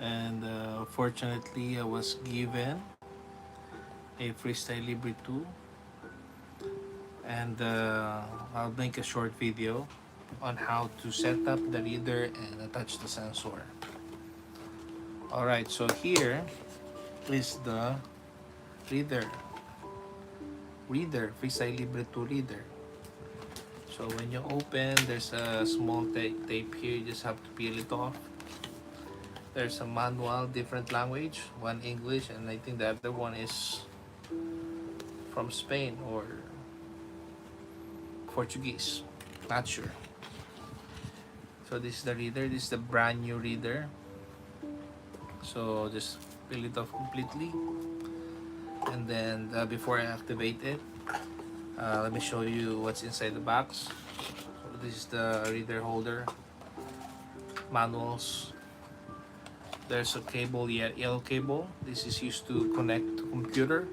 and fortunately I was given a FreeStyle Libre 2, and I'll make a short video on how to set up the reader and attach the sensor. Alright, so here is the reader FreeStyle Libre 2 reader. So when you open, there's a small tape here, you just have to peel it off. There's a manual, different language, one English, and I think the other one is from Spain or Portuguese, not sure. So this is the reader, this is the brand new reader. So just peel it off completely, and then before I activate it, let me show you what's inside the box. So this is the reader holder, manuals. There's a cable, yellow cable. This is used to connect to computer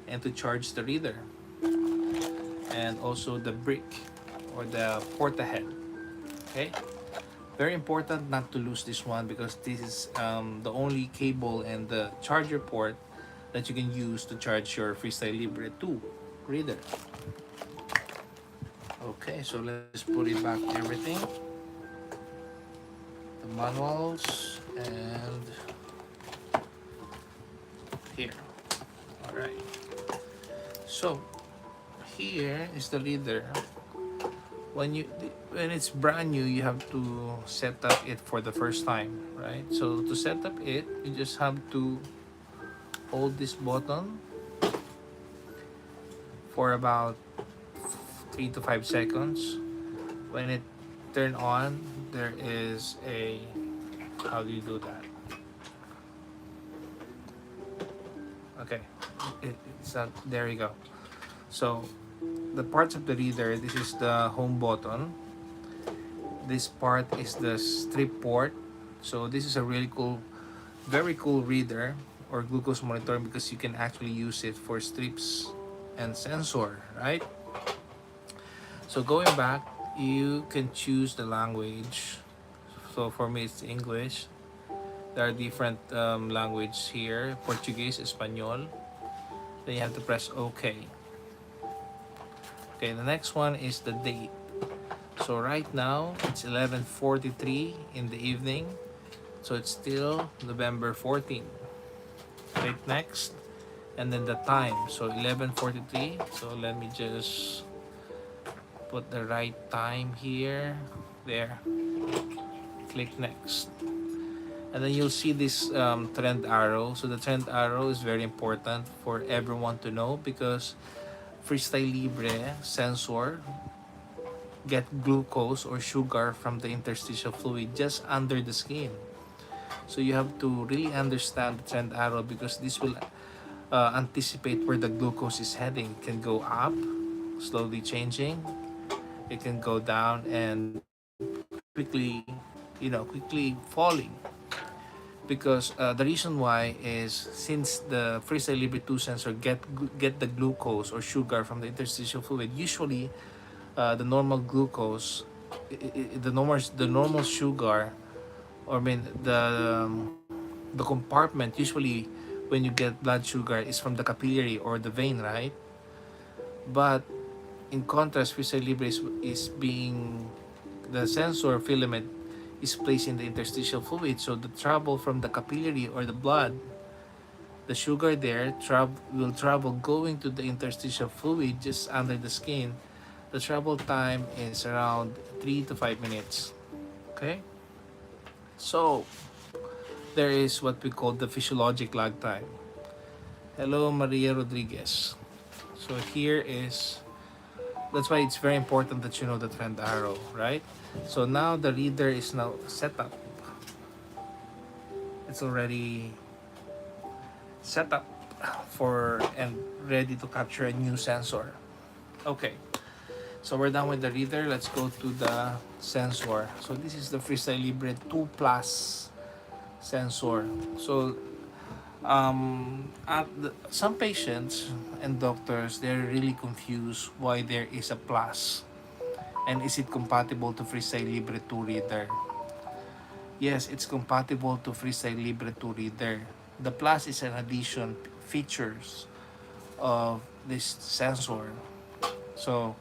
and to charge the reader. And also the brick or the porta head. Okay, very important not to lose this one, because this is the only cable and the charger port that you can use to charge your FreeStyle Libre 2 reader. Okay, so let's put it back, everything, the manuals, and here. All right, so here is the reader. When it's brand new, you have to set up it for the first time, right? So to set up it, you just have to hold this button for about 3 to 5 seconds. When it turn on, there is a, how do you do that? Okay, it's not, there you go. So the parts of the reader, this is the home button, this part is the strip port. So this is a really cool, very cool reader or glucose monitor, because you can actually use it for strips and sensor, right? So going back, you can choose the language. So for me it's English. There are different languages here, Portuguese, Espanol. Then you have to press OK. Okay, the next one is the date. So right now it's 11:43 in the evening, so it's still November 14. Click next, and then the time, so 11:43. So let me just put the right time here, there. Click next, and then you'll see this trend arrow. So the trend arrow is very important for everyone to know, because FreeStyle Libre sensor get glucose or sugar from the interstitial fluid just under the skin. So you have to really understand the trend arrow, because this will anticipate where the glucose is heading. It can go up, slowly changing. It can go down and quickly, quickly falling. Because the reason why is, since the FreeStyle Libre 2 sensor get the glucose or sugar from the interstitial fluid, usually the normal glucose, the normal sugar, or I mean the compartment, usually when you get blood sugar, is from the capillary or the vein, right? But in contrast, FreeStyle Libre is being, the sensor filament is placed in the interstitial fluid, so the travel from the capillary or the blood, the sugar there will travel going to the interstitial fluid just under the skin. The travel time is around 3 to 5 minutes. Okay? So, there is what we call the physiologic lag time. Hello, Maria Rodriguez. So here is, that's why it's very important that you know the trend arrow, right? So now the reader is now set up. It's already set up for and ready to capture a new sensor. Okay, so we're done with the reader. Let's go to the sensor. So this is the FreeStyle Libre 2 Plus sensor. So some patients and doctors, they're really confused why there is a plus, and is it compatible to FreeStyle Libre 2 reader. Yes, it's compatible to FreeStyle Libre 2 reader. The Plus is an addition features of this sensor. So,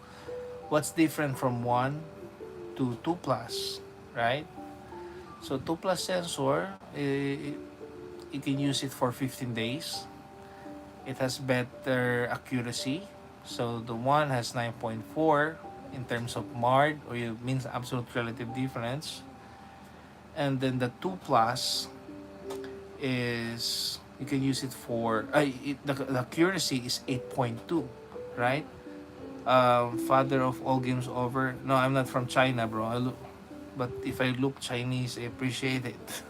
what's different from 1 to 2 Plus, right? So, 2 Plus sensor, you can use it for 15 days. It has better accuracy. So, the one has 9.4 in terms of MARD, or it means absolute relative difference. And then the 2 Plus is, you can use it for, the accuracy is 8.2, right? Father of all games over. No, I'm not from China, bro. But if I look Chinese, I appreciate it.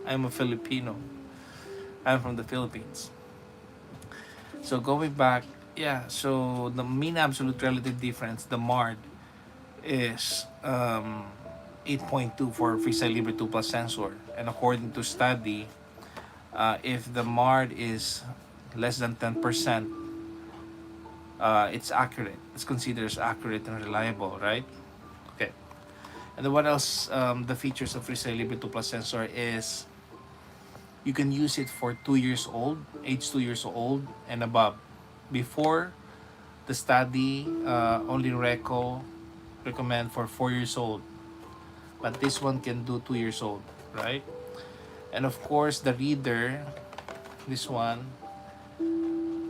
I'm a Filipino. I'm from the Philippines. So going back, yeah. So the mean absolute relative difference, the MARD, is 8.2 for FreeStyle Libre 2 Plus sensor, and according to study, if the MARD is less than 10%, it's accurate. It's considered as accurate and reliable, right? Okay. And then what else? The features of FreeStyle Libre 2 Plus sensor is you can use it for 2 years old, age 2 years old and above. Before the study, only recommend for 4 years old, but this one can do 2 years old, right? And of course, the reader, this one,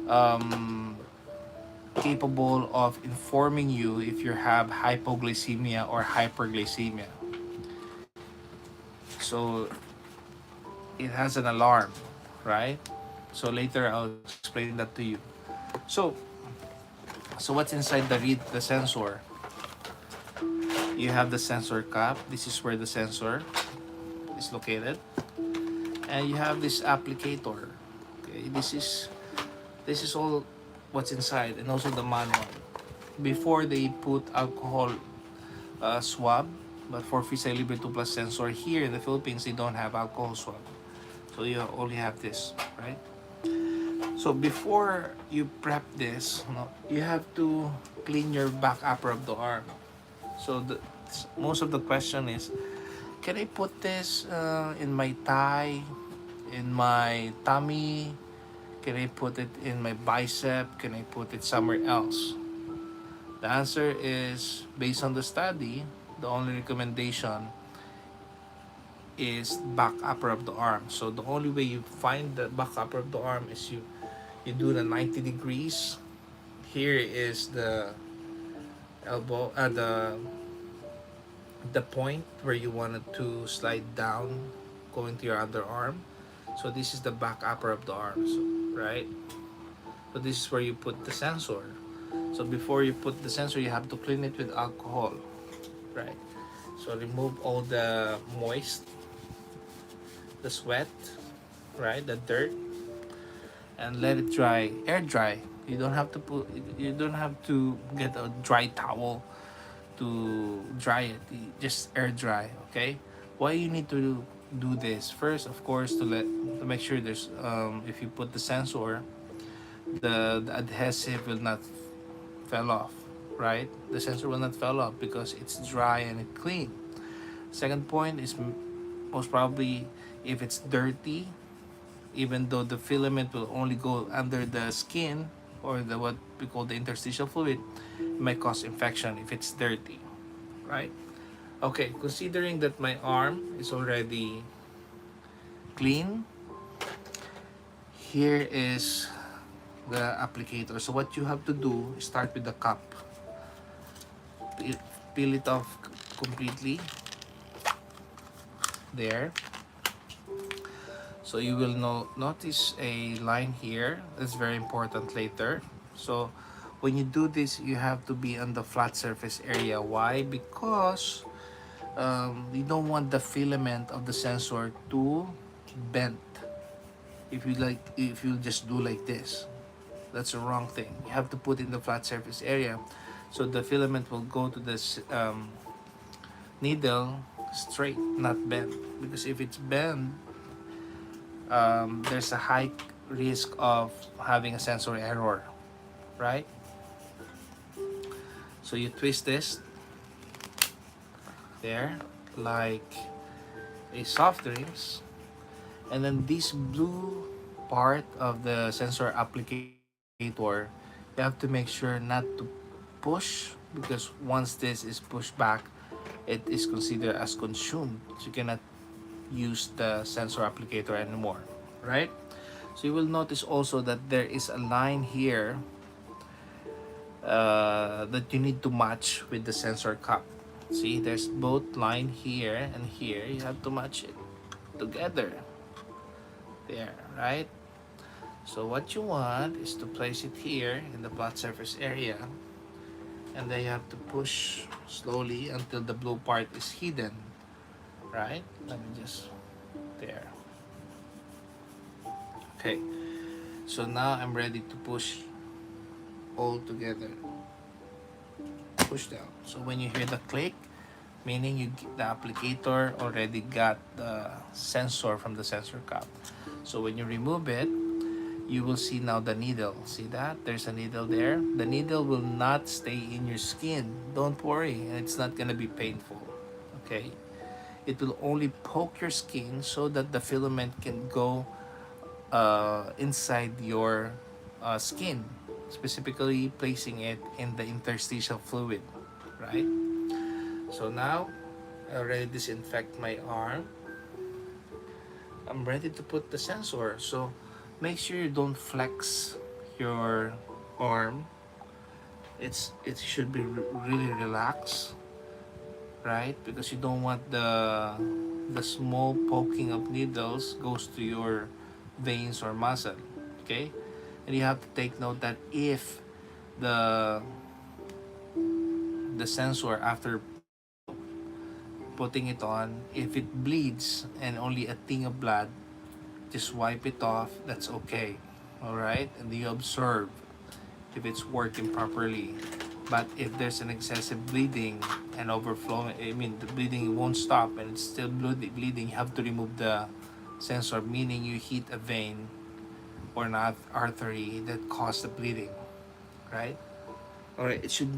um, capable of informing you if you have hypoglycemia or hyperglycemia. So it has an alarm, right? So later I'll explain that to you. So what's inside the sensor? You have the sensor cap. This is where the sensor is located, and you have this applicator. Okay, this is all what's inside, and also the manual. Before they put alcohol swab, but for FreeStyle Libre 2 Plus sensor here in the Philippines, they don't have alcohol swab. So you only have this, right? So before you prep this, you have to clean your back upper of the arm. So most of the question is, can I put this in my thigh, in my tummy? Can I put it in my bicep? Can I put it somewhere else? The answer is, based on the study, the only recommendation is back upper of the arm. So the only way you find the back upper of the arm is you do the 90 degrees. Here is the elbow, the point where you wanted to slide down, going to your underarm. So this is the back upper of the arm, right? So this is where you put the sensor. So before you put the sensor, you have to clean it with alcohol, right? So remove all the moist, the sweat, right, the dirt, and let it dry, air dry. You don't have to get a dry towel to dry it. You just air dry, okay? Why you need to do this? First, of course, to make sure there's if you put the sensor, the adhesive will not fell off, right? The sensor will not fall off because it's dry and clean. Second point is, most probably, if it's dirty, even though the filament will only go under the skin, or the what we call the interstitial fluid, it might cause infection if it's dirty, right? Okay, considering that my arm is already clean, here is the applicator. So what you have to do is start with the cup. Peel it off completely. There. So you will notice a line here. That's very important later. So when you do this, you have to be on the flat surface area. Why? Because you don't want the filament of the sensor to bend. If you just do like this, that's the wrong thing. You have to put in the flat surface area, so the filament will go to this needle straight, not bent. Because if it's bent, there's a high risk of having a sensor error, right? So you twist this there like a soft drinks, and then this blue part of the sensor applicator, you have to make sure not to push, because once this is pushed back, it is considered as consumed, so you cannot use the sensor applicator anymore, right? So you will notice also that there is a line here that you need to match with the sensor cup. See, there's both line here and here. You have to match it together. There, right? So what you want is to place it here in the flat surface area, and then you have to push slowly until the blue part is hidden, right? Let me just, there. Okay, so now I'm ready to push all together. Push down. So when you hear the click, meaning the applicator already got the sensor from the sensor cup. So when you remove it, you will see now the needle. See that? There's a needle there. The needle will not stay in your skin. Don't worry, it's not gonna be painful. Okay? It will only poke your skin so that the filament can go inside your skin, specifically placing it in the interstitial fluid, right? So now I already disinfect my arm. I'm ready to put the sensor. So make sure you don't flex your arm. It should be really relaxed, right? Because you don't want the small poking of needles goes to your veins or muscle. Okay, and you have to take note that if the sensor, after putting it on, if it bleeds and only a thing of blood, just wipe it off. That's okay. All right, and you observe if it's working properly. But if there's an excessive bleeding and overflowing, I mean the bleeding won't stop and it's still bleeding, you have to remove the sensor, meaning you hit a vein or an artery that caused the bleeding, right? All right, it should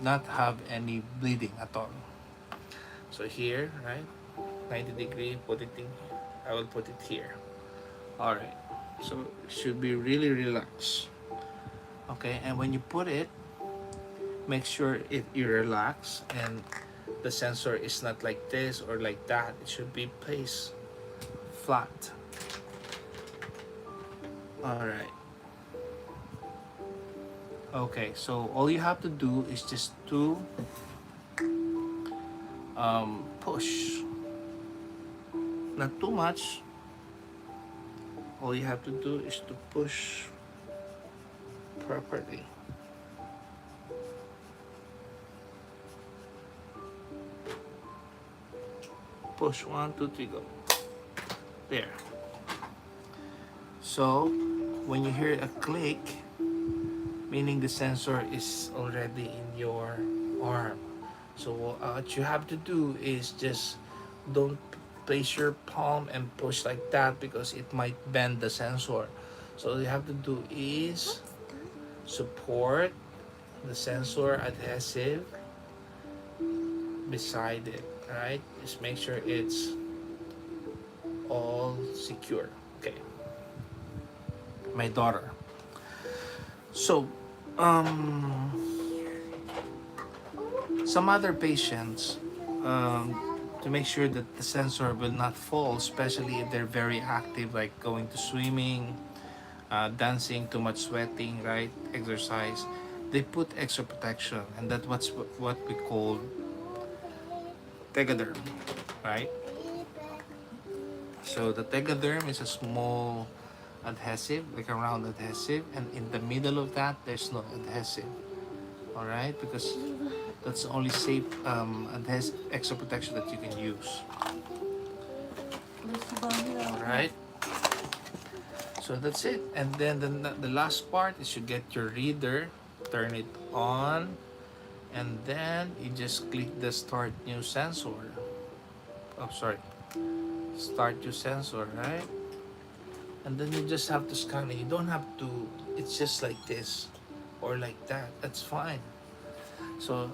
not have any bleeding at all. So here, right, 90-degree, put it in. I will put it here. All right, so it should be really relaxed. Okay, and when you put it, make sure you relax and the sensor is not like this or like that. It should be placed flat. All right. Okay, so all you have to do is just to push. Not too much. All you have to do is to push properly. Push 1, 2, 3, go. There. So when you hear a click, meaning the sensor is already in your arm. So what you have to do is just don't place your palm and push like that, because it might bend the sensor. So all you have to do is support the sensor adhesive beside it, right? Just make sure it's all secure. Okay. My daughter. So, some other patients, to make sure that the sensor will not fall, especially if they're very active, like going to swimming, dancing, too much sweating, right? Exercise. They put extra protection, and that's what we call tegaderm, right? So the tegaderm is a small adhesive, like a round adhesive, and in the middle of that there's no adhesive. All right, because that's the only safe adhesive extra protection that you can use. All right, so that's it. And then the last part is you get your reader, turn it on, and then you just click the start new sensor. Oh, sorry, start new sensor, right? And then you just have to scan it. You don't have to, it's just like this or like that. That's fine. So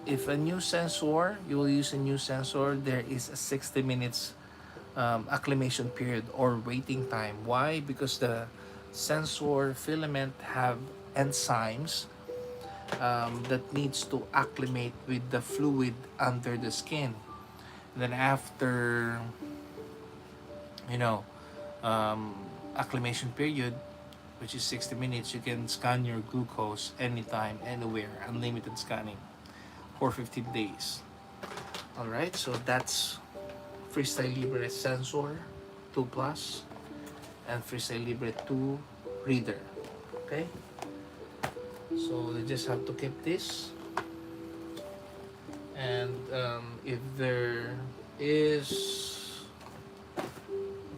if a new sensor, you will use a new sensor, there is a 60 minutes acclimation period or waiting time. Why? Because the sensor filament have enzymes that needs to acclimate with the fluid under the skin. And then after, you know, um, acclimation period, which is 60 minutes, you can scan your glucose anytime, anywhere, unlimited scanning for 15 days. All right, so that's FreeStyle Libre Sensor 2 Plus and FreeStyle Libre 2 Reader. Okay, so you just have to keep this, and if there is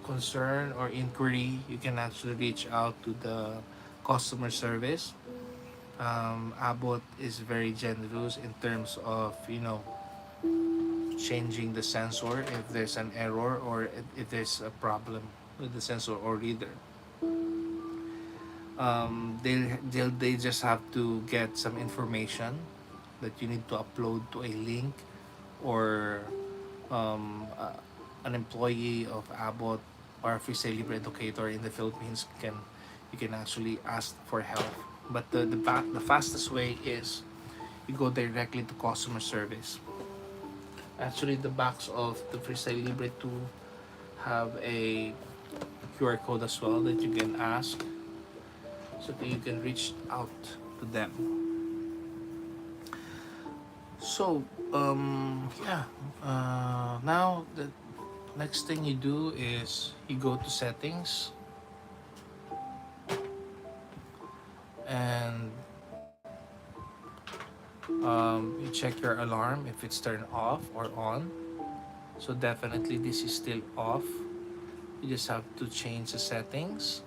concern or inquiry, you can actually reach out to the customer service. Abbott is very generous in terms of, changing the sensor if there's an error or if there's a problem with the sensor or reader. They just have to get some information that you need to upload to a link, or an employee of Abbott or a FreeStyle Libre educator in the Philippines you can actually ask for help. But the fastest way is you go directly to customer service. Actually, the backs of the FreeStyle Libre 2 have a QR code as well that you can ask, so that you can reach out to them. So, yeah. Now, the next thing you do is you go to settings, and you check your alarm if it's turned off or on. So definitely this is still off. You just have to change the settings,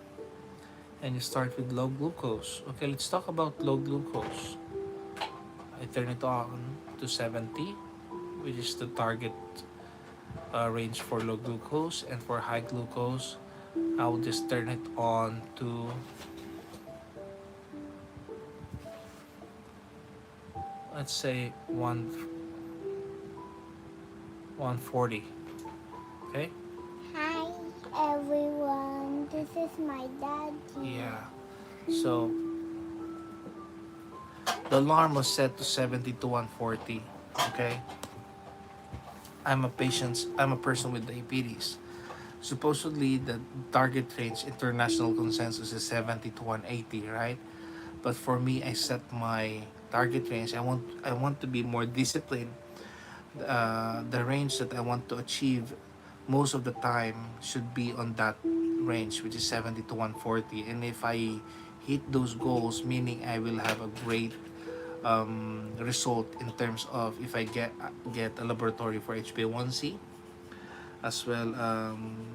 and you start with low glucose. Okay, let's talk about low glucose. I turn it on to 70, which is the target range for low glucose, and for high glucose I will just turn it on to, let's say, 140. Okay. Hi everyone, this is my daddy. Yeah, so the alarm was set to 70 to 140. Okay, I'm a person with diabetes. Supposedly the target range international consensus is 70 to 180, right? But for me, I set my target range. I want to be more disciplined. The range that I want to achieve most of the time should be on that range, which is 70 to 140. And if I hit those goals, meaning I will have a great result in terms of if I get a laboratory for HbA1c, as well,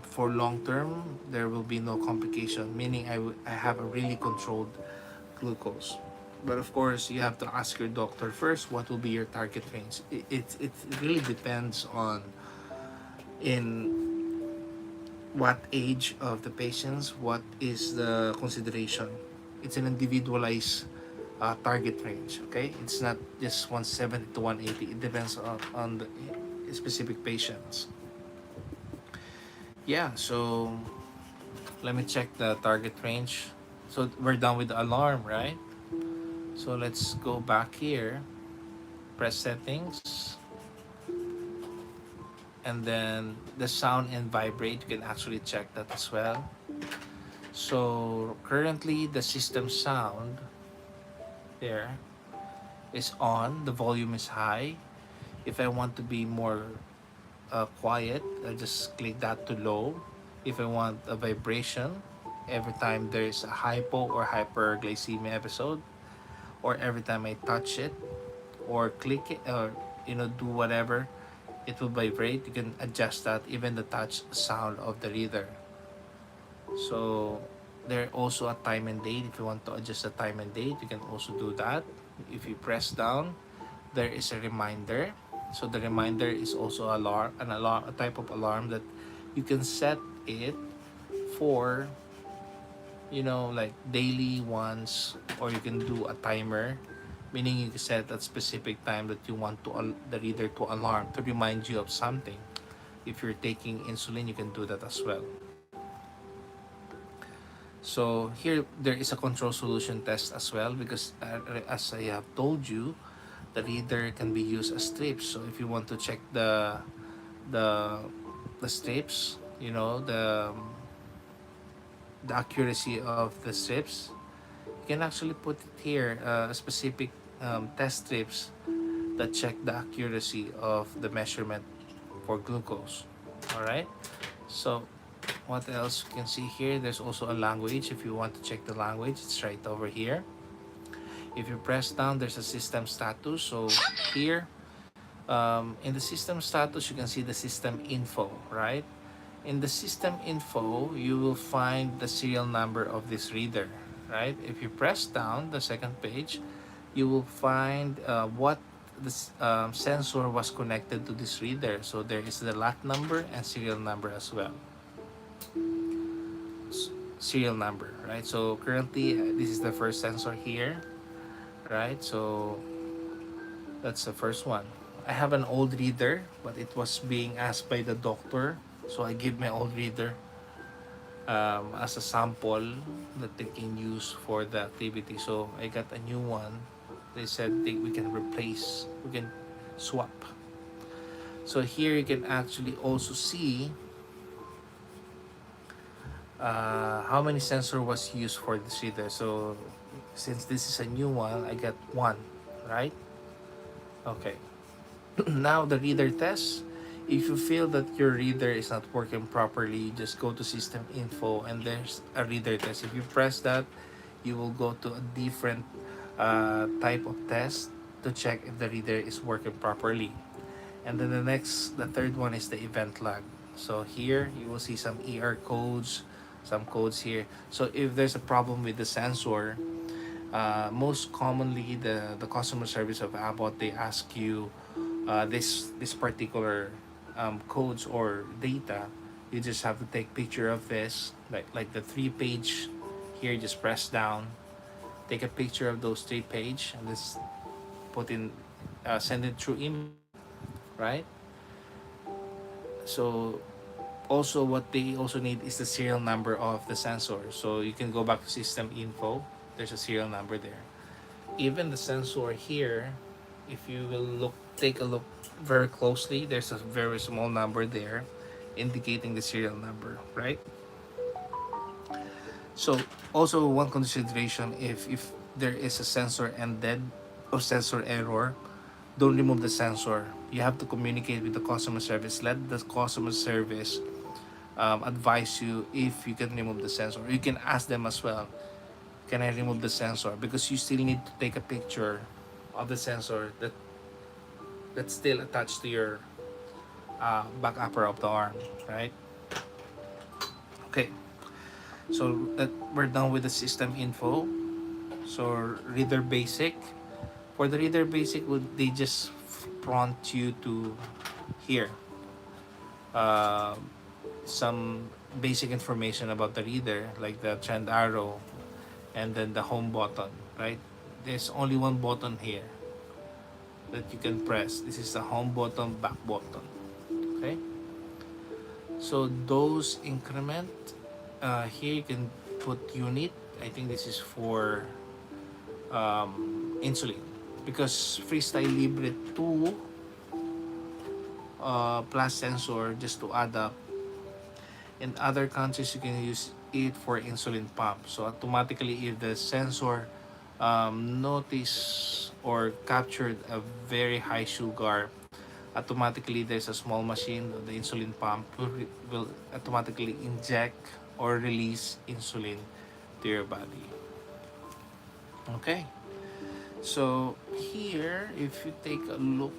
for long term there will be no complication, meaning I have a really controlled glucose. But of course, you have to ask your doctor first what will be your target range. It really depends on in what age of the patients, what is the consideration. It's an individualized target range. Okay, it's not just 170 to 180. It depends on the specific patients. Yeah, so let me check the target range. So we're done with the alarm, right? So let's go back here, press settings, and then the sound and vibrate, you can actually check that as well. So currently the system sound there is on, the volume is high. If I want to be more quiet, I just click that to low. If I want a vibration every time there's a hypo or hyperglycemia episode, or every time I touch it or click it, or do whatever, it will vibrate. You can adjust that, even the touch sound of the reader. So there also a time and date. If you want to adjust the time and date, you can also do that. If you press down, there is a reminder. So the reminder is also a type of alarm that you can set it for, like daily ones, or you can do a timer meaning you set a specific time that you want the reader to alarm to remind you of something. If you're taking insulin, you can do that as well. So here there is a control solution test as well, because as I have told you, the reader can be used as strips. So if you want to check the the strips, you know, the accuracy of the strips, you can actually put it here, specific test strips that check the accuracy of the measurement for glucose. All right. So what else you can see here? There's also a language. If you want to check the language, it's right over here. If you press down, there's a system status. So here, in the system status, you can see the system info, right? In the system info, you will find the serial number of this reader, right? If you press down the second page, you will find what this sensor was connected to this reader. So there is the lot number and serial number as well. Serial number, right? So currently, this is the first sensor here, right? So that's the first one. I have an old reader, but it was being asked by the doctor, so I give my old reader as a sample that they can use for the activity. So I got a new one. They said we can replace, we can swap. So here you can actually also see how many sensor was used for this reader. So since this is a new one, I got one, right? Okay. Now the reader test. If you feel that your reader is not working properly, just go to system info and there's a reader test. If you press that, you will go to a different type of test to check if the reader is working properly. And then the third one is the event log. So here you will see some ER codes, some codes here. So if there's a problem with the sensor, most commonly the customer service of Abbott, they ask you this particular codes or data. You just have to take picture of this, like the 3-page here. Just press down, take a picture of those 3-page, and just put in, send it through email, right? So also what they also need is the serial number of the sensor. So you can go back to system info, there's a serial number there. Even the sensor here, if you will take a look very closely, there's a very small number there indicating the serial number, right? So also one consideration, if there is a sensor ended or sensor error, don't remove the sensor. You have to communicate with the customer service. Let the customer service advise you if you can remove the sensor. You can ask them as well, can I remove the sensor? Because you still need to take a picture of the sensor that's still attached to your back upper of the arm, right? Okay, so that we're done with the system info. So reader basic. For the reader basic, they just prompt you to here some basic information about the reader, like the trend arrow and then the home button, right? There's only one button here that you can press. This is the home button, back button. Okay, so those increment, here you can put unit. I think this is for insulin, because FreeStyle Libre 2 plus sensor, just to add up, in other countries you can use it for insulin pump. So automatically, if the sensor notice or captured a very high sugar, automatically there's a small machine, the insulin pump will automatically inject or release insulin to your body. Okay, so here if you take a look,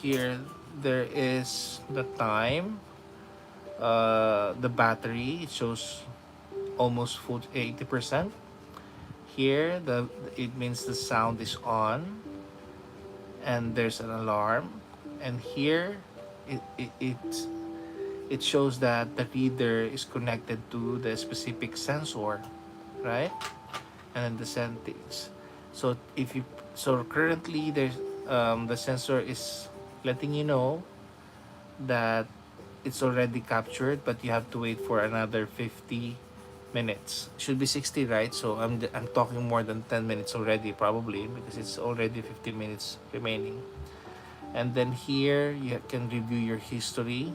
here there is the time, the battery, it shows almost full 80%. Here it means the sound is on and there's an alarm, and here it shows that the reader is connected to the specific sensor, right? And then the settings. So if you So currently, there's the sensor is letting you know that it's already captured, but you have to wait for another 50 minutes. Should be 60, right? So I'm talking more than 10 minutes already, probably, because it's already 15 minutes remaining. And then here you can review your history.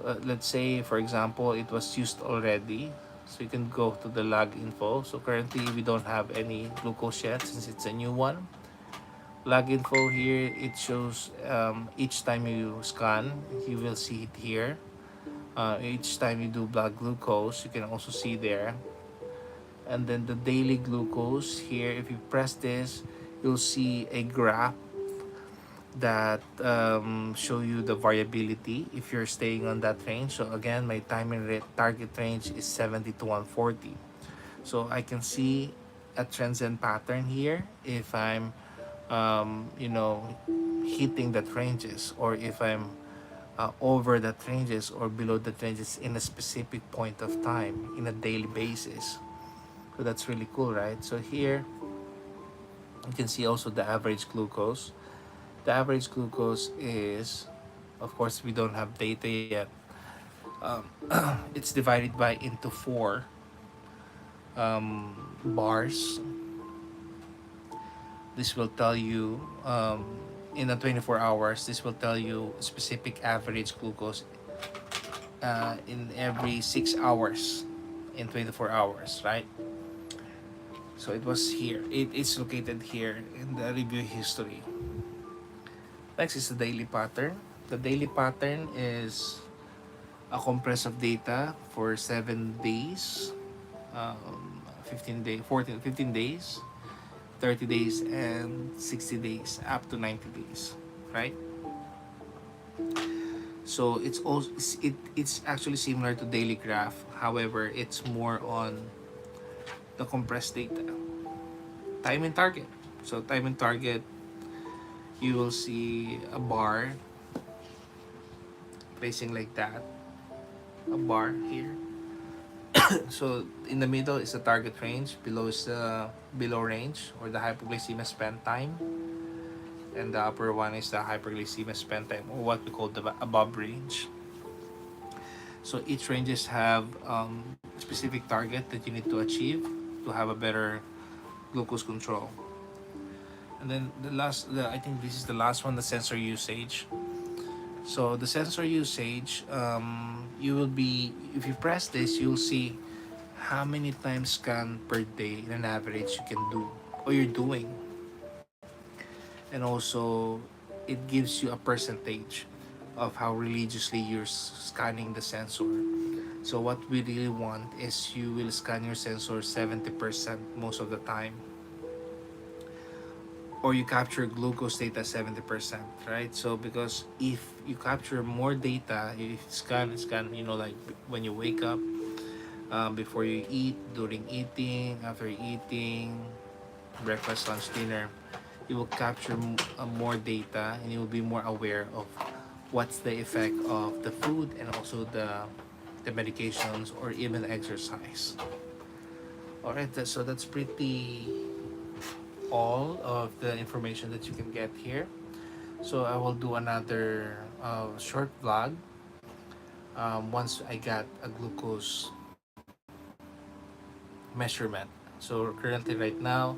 Let's say, for example, it was used already, so you can go to the log info. So currently we don't have any glucose yet since it's a new one. Log info here, it shows each time you scan, you will see it here. Each time you do blood glucose, you can also see there. And then the daily glucose here, if you press this, you'll see a graph that show you the variability if you're staying on that range. So again, my timing rate target range is 70 to 140. So I can see a trends and pattern here if I'm you know, hitting that ranges, or if I'm over that ranges or below that ranges in a specific point of time in a daily basis. So that's really cool, right? So here you can see also the average glucose. The average glucose is, of course, we don't have data yet. Um, it's divided by into four bars. This will tell you in the 24 hours. This will tell you specific average glucose in every 6 hours in 24 hours, right? So it was here. It is located here in the review history. Next is the daily pattern. The daily pattern is a compress of data for 7 days, 15 day, 14, 15 days, 30 days, and 60 days, up to 90 days, right? So it's also it's actually similar to daily graph. However, it's more on the compressed data. Time and target. So time and target, you will see a bar placing like that, a bar here. So in the middle is the target range, below is the below range or the hypoglycemia spend time, and the upper one is the hyperglycemia spend time, or what we call the above range. So each ranges have specific target that you need to achieve to have a better glucose control. And then I think this is the last one, the sensor usage. So the sensor usage, you will be, if you press this, you'll see how many times scan per day in an average you can do or you're doing. And also, it gives you a percentage of how religiously you're scanning the sensor. So what we really want is you will scan your sensor 70% most of the time, or you capture glucose data 70%, right? So because if you capture more data, you scan, you know, like when you wake up, before you eat, during eating, after eating, breakfast, lunch, dinner, you will capture more data, and you will be more aware of what's the effect of the food and also the medications or even exercise. All right, so that's pretty all of the information that you can get here. So I will do another short vlog once I got a glucose measurement. So currently right now,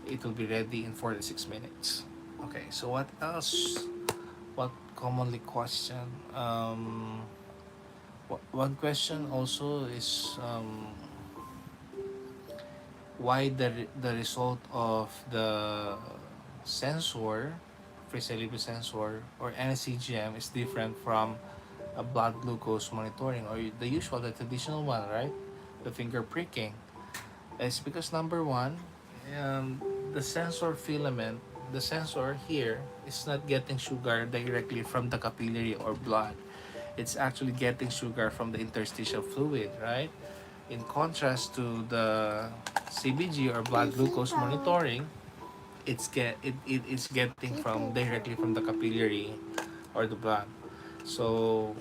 it will be ready in 46 minutes. Okay, so what else? What commonly question? One question also is why the result of the sensor, FreeStyle Libre sensor, or any CGM is different from a blood glucose monitoring or the usual, the traditional one, right? The finger pricking. It's because number one, um, the sensor filament, the sensor here is not getting sugar directly from the capillary or blood. It's actually getting sugar from the interstitial fluid, right? In contrast to the CBG or blood glucose monitoring, it's getting from directly from the capillary or the blood. So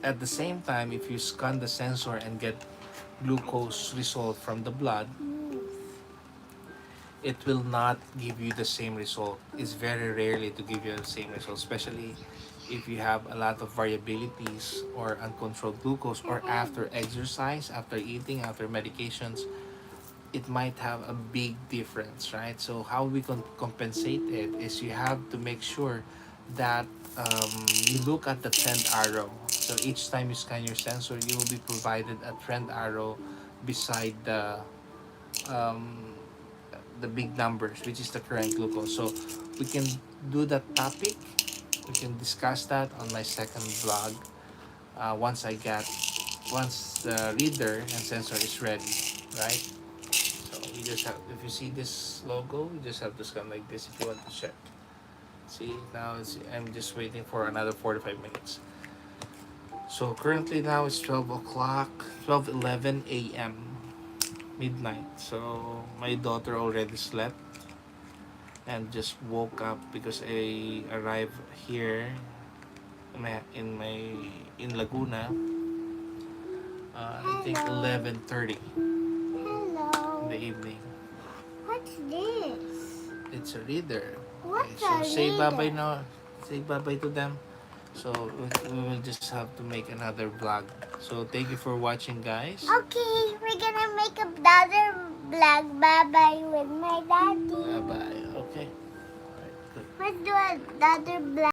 at the same time, if you scan the sensor and get glucose result from the blood, it will not give you the same result. It's very rarely to give you the same result, especially if you have a lot of variabilities or uncontrolled glucose, or after exercise, after eating, after medications. It might have a big difference, right? So how we can compensate it is you have to make sure that you look at the trend arrow. So each time you scan your sensor, you will be provided a trend arrow beside um, the big numbers, which is the current glucose. So we can do that topic. We can discuss that on my second vlog. Once the reader and sensor is ready, right? So you just have, if you see this logo, you just have to scan like this if you want to check. See, now I'm just waiting for another 45 minutes. So currently now it's 12 o'clock, 12:11 a.m. midnight. So my daughter already slept and just woke up because I arrived here in Laguna. I think Hello. 11:30 in the Hello. evening. What's this? It's a reader. Okay, What's so a say bye bye reader? now. Say bye bye to them. So we will just have to make another vlog. So thank you for watching, guys. Okay, we're gonna make another vlog. Bye bye with my daddy. Bye bye. Okay. All right, good. Let's do another vlog.